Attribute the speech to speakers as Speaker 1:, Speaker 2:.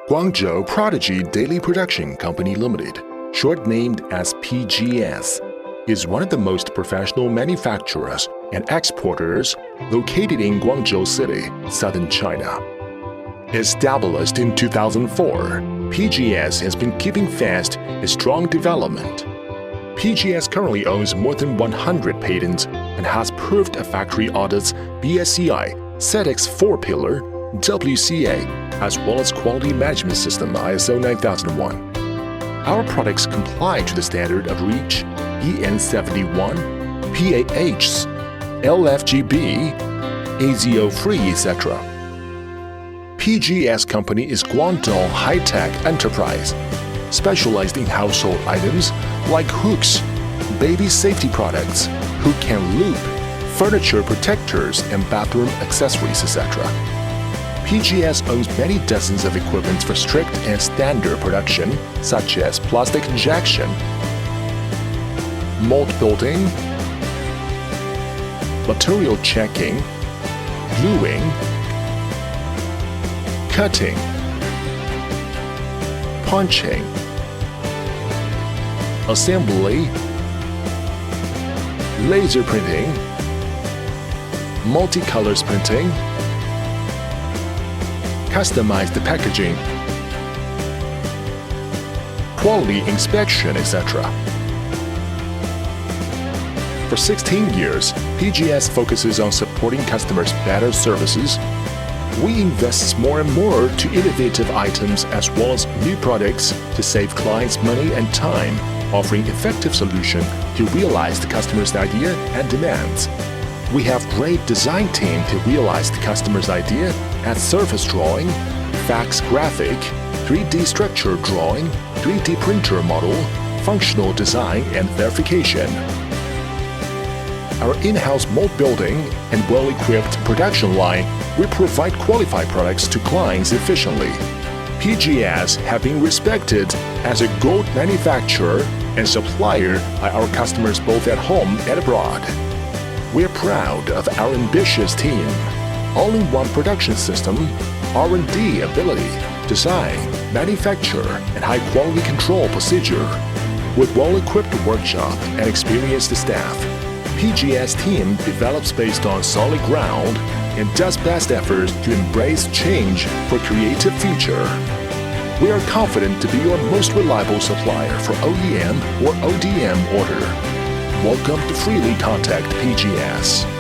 Speaker 1: GUANGZHOU Prodigy Daily-Production Co. Limited, short-named as PGS, is one of the most professional manufacturers and exporters located in Guangzhou City, southern China. Established in 2004, PGS has been keeping fast its strong development. PGS currently owns more than 100 patents and has proved factory audits BSCI, SEDEX 4-pillar, WCA, as well as quality management system ISO 9001. Our products comply to the standard of REACH, EN71, PAHS, LFGB, AZO-free, etc. PGS Company is Guangdong high-tech enterprise, specialized in household items like hooks, baby safety products, hook and loop, furniture protectors and bathroom accessories, etc. PGS owns many dozens of equipment for strict and standard production, such as plastic injection, mold building, material checking, gluing, cutting, punching, assembly, laser printing, multicolor printing, customized packaging, quality inspection, etc. For 16 years, PGS focuses on supporting customers' better services. We invest more and more to innovative items as well as new products to save clients money and time, offering effective solution to realize the customer's idea and demands. We have great design team to realize the customer's idea at surface drawing, fax graphic, 3D structure drawing, 3D printer model, functional design and verification. Our in-house mold building and well-equipped production line will provide qualified products to clients efficiently. PGS have been respected as a gold manufacturer and supplier by our customers both at home and abroad. We're proud of our ambitious team, all-in-one production system, R&D ability, design, manufacture, and high-quality control procedure. With well-equipped workshop and experienced staff, PGS team develops based on solid ground and does best efforts to embrace change for creative future. We are confident to be your most reliable supplier for OEM or ODM order. Welcome to freely contact PGS.